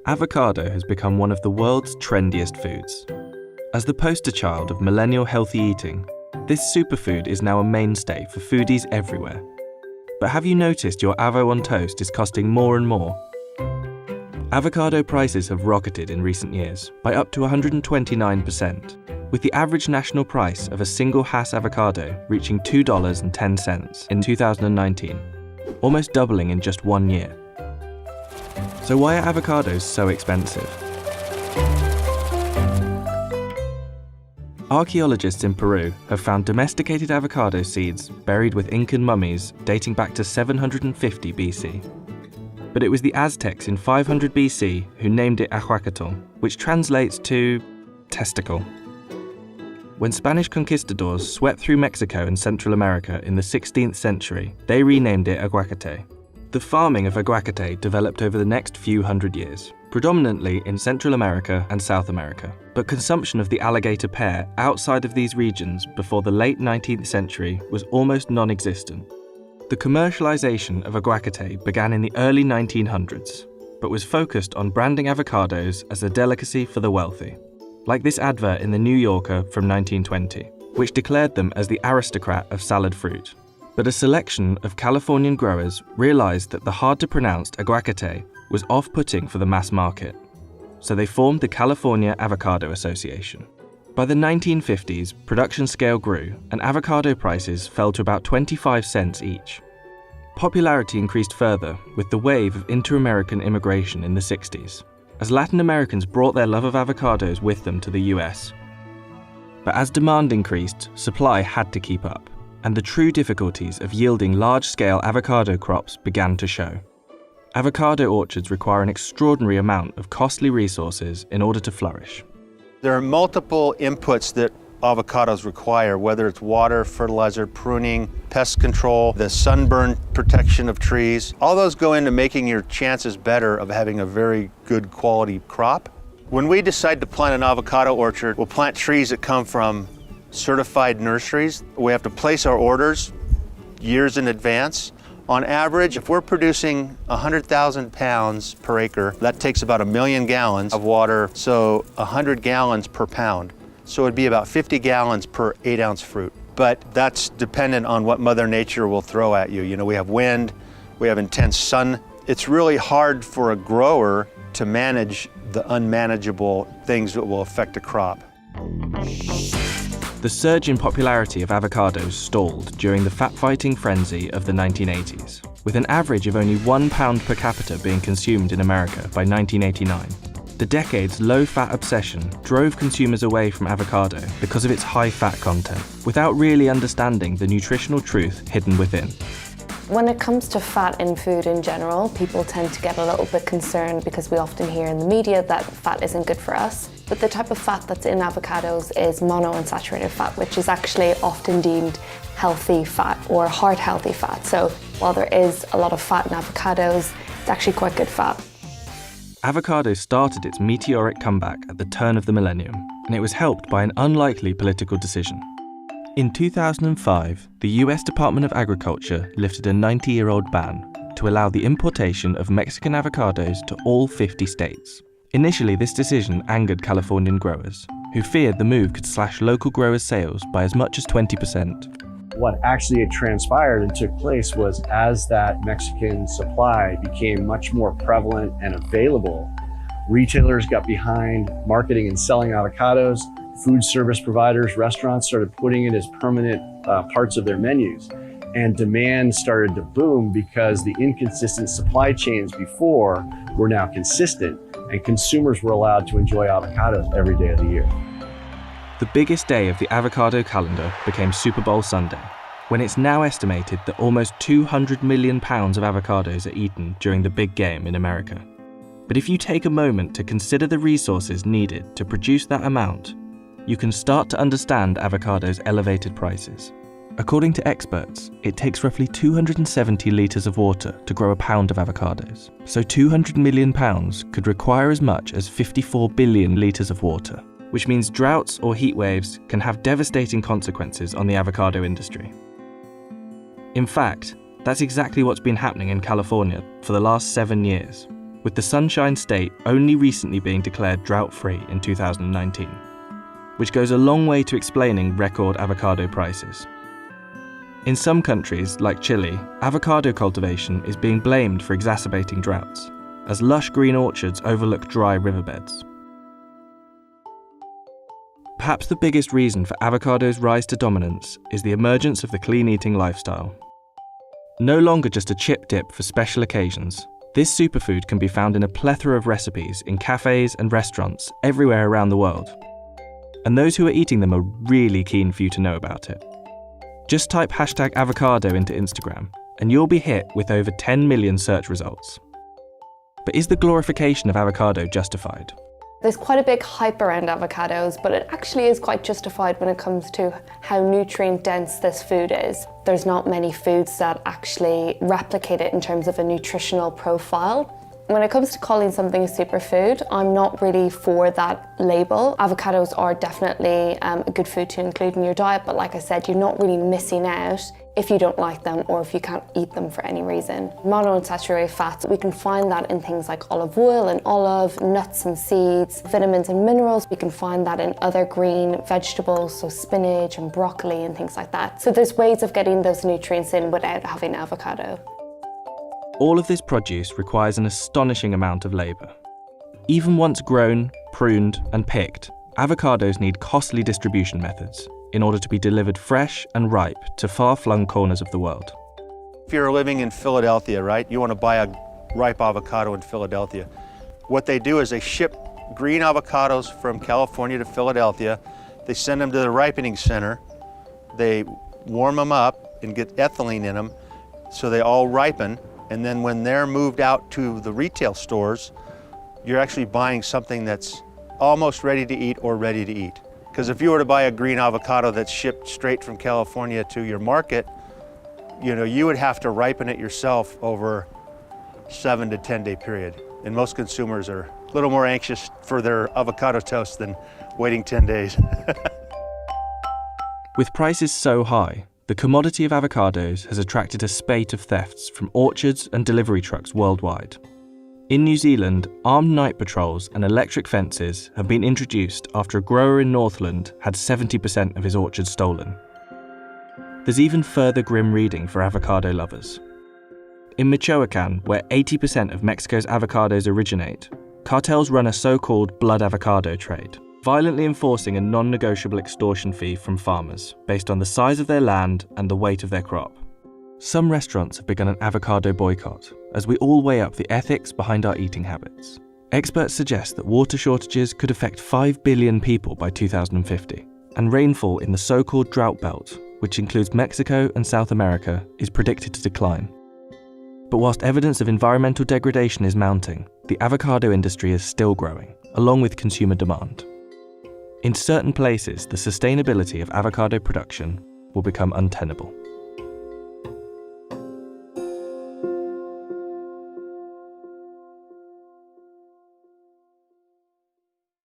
Avocado has become one of the world's trendiest foods. As the poster child of millennial healthy eating, this superfood is now a mainstay for foodies everywhere. But have you noticed your avo on toast is costing more and more? Avocado prices have rocketed in recent years by up to 129%, with the average national price of a single Hass avocado reaching $2.10 in 2019, almost doubling in just 1 year. So why are avocados so expensive? Archaeologists in Peru have found domesticated avocado seeds buried with Incan mummies dating back to 750 BC. But it was the Aztecs in 500 BC who named it aguacatl, which translates to testicle. When Spanish conquistadors swept through Mexico and Central America in the 16th century, they renamed it aguacate. The farming of aguacate developed over the next few hundred years, predominantly in Central America and South America, but consumption of the alligator pear outside of these regions before the late 19th century was almost non-existent. The commercialization of aguacate began in the early 1900s, but was focused on branding avocados as a delicacy for the wealthy, like this advert in the New Yorker from 1920, which declared them as the aristocrat of salad fruit. But a selection of Californian growers realized that the hard-to-pronounce aguacate was off-putting for the mass market, so they formed the California Avocado Association. By the 1950s, production scale grew, and avocado prices fell to about 25 cents each. Popularity increased further with the wave of inter-American immigration in the 60s, as Latin Americans brought their love of avocados with them to the US. But as demand increased, supply had to keep up, and the true difficulties of yielding large-scale avocado crops began to show. Avocado orchards require an extraordinary amount of costly resources in order to flourish. There are multiple inputs that avocados require, whether it's water, fertilizer, pruning, pest control, the sunburn protection of trees. All those go into making your chances better of having a very good quality crop. When we decide to plant an avocado orchard, we'll plant trees that come from certified nurseries. We have to place our orders years in advance. On average, if we're producing 100,000 pounds per acre, that takes about 1 million gallons of water, so 100 gallons per pound. So it'd be about 50 gallons per 8-ounce fruit. But that's dependent on what Mother Nature will throw at you. You know, we have wind, we have intense sun. It's really hard for a grower to manage the unmanageable things that will affect a crop. The surge in popularity of avocados stalled during the fat-fighting frenzy of the 1980s, with an average of only 1 pound per capita being consumed in America by 1989. The decade's low-fat obsession drove consumers away from avocado because of its high fat content, without really understanding the nutritional truth hidden within. When it comes to fat in food in general, people tend to get a little bit concerned because we often hear in the media that fat isn't good for us. But the type of fat that's in avocados is monounsaturated fat, which is actually often deemed healthy fat or heart-healthy fat. So while there is a lot of fat in avocados, it's actually quite good fat. Avocado started its meteoric comeback at the turn of the millennium, and it was helped by an unlikely political decision. In 2005, the US Department of Agriculture lifted a 90-year-old ban to allow the importation of Mexican avocados to all 50 states. Initially, this decision angered Californian growers, who feared the move could slash local growers' sales by as much as 20%. What actually transpired and took place was, as that Mexican supply became much more prevalent and available, retailers got behind marketing and selling avocados. Food service providers, restaurants started putting it as permanent parts of their menus. And demand started to boom because the inconsistent supply chains before were now consistent, and consumers were allowed to enjoy avocados every day of the year. The biggest day of the avocado calendar became Super Bowl Sunday, when it's now estimated that almost 200 million pounds of avocados are eaten during the big game in America. But if you take a moment to consider the resources needed to produce that amount, you can start to understand avocados' elevated prices. According to experts, it takes roughly 270 litres of water to grow a pound of avocados. So 200 million pounds could require as much as 54 billion litres of water, which means droughts or heat waves can have devastating consequences on the avocado industry. In fact, that's exactly what's been happening in California for the last 7 years, with the Sunshine State only recently being declared drought-free in 2019, which goes a long way to explaining record avocado prices. In some countries, like Chile, avocado cultivation is being blamed for exacerbating droughts, as lush green orchards overlook dry riverbeds. Perhaps the biggest reason for avocado's rise to dominance is the emergence of the clean eating lifestyle. No longer just a chip dip for special occasions, this superfood can be found in a plethora of recipes in cafes and restaurants everywhere around the world. And those who are eating them are really keen for you to know about it. Just type #avocado into Instagram, and you'll be hit with over 10 million search results. But is the glorification of avocado justified? There's quite a big hype around avocados, but it actually is quite justified when it comes to how nutrient dense this food is. There's not many foods that actually replicate it in terms of a nutritional profile. When it comes to calling something a superfood, I'm not really for that label. Avocados are definitely a good food to include in your diet, but like I said, you're not really missing out if you don't like them or if you can't eat them for any reason. Monounsaturated fats, we can find that in things like olive oil and olive, nuts and seeds, vitamins and minerals. We can find that in other green vegetables, so spinach and broccoli and things like that. So there's ways of getting those nutrients in without having avocado. All of this produce requires an astonishing amount of labour. Even once grown, pruned and picked, avocados need costly distribution methods in order to be delivered fresh and ripe to far-flung corners of the world. If you're living in Philadelphia, right, you want to buy a ripe avocado in Philadelphia. What they do is they ship green avocados from California to Philadelphia. They send them to the ripening center. They warm them up and get ethylene in them so they all ripen. And then when they're moved out to the retail stores, you're actually buying something that's almost ready to eat or ready to eat. Because if you were to buy a green avocado that's shipped straight from California to your market, you would have to ripen it yourself over 7 to 10 day period. And most consumers are a little more anxious for their avocado toast than waiting 10 days. With prices so high, the commodity of avocados has attracted a spate of thefts from orchards and delivery trucks worldwide. In New Zealand, armed night patrols and electric fences have been introduced after a grower in Northland had 70% of his orchard stolen. There's even further grim reading for avocado lovers. In Michoacan, where 80% of Mexico's avocados originate, cartels run a so-called blood avocado trade, violently enforcing a non-negotiable extortion fee from farmers based on the size of their land and the weight of their crop. Some restaurants have begun an avocado boycott as we all weigh up the ethics behind our eating habits. Experts suggest that water shortages could affect 5 billion people by 2050, and rainfall in the so-called drought belt, which includes Mexico and South America, is predicted to decline. But whilst evidence of environmental degradation is mounting, the avocado industry is still growing, along with consumer demand. In certain places, the sustainability of avocado production will become untenable.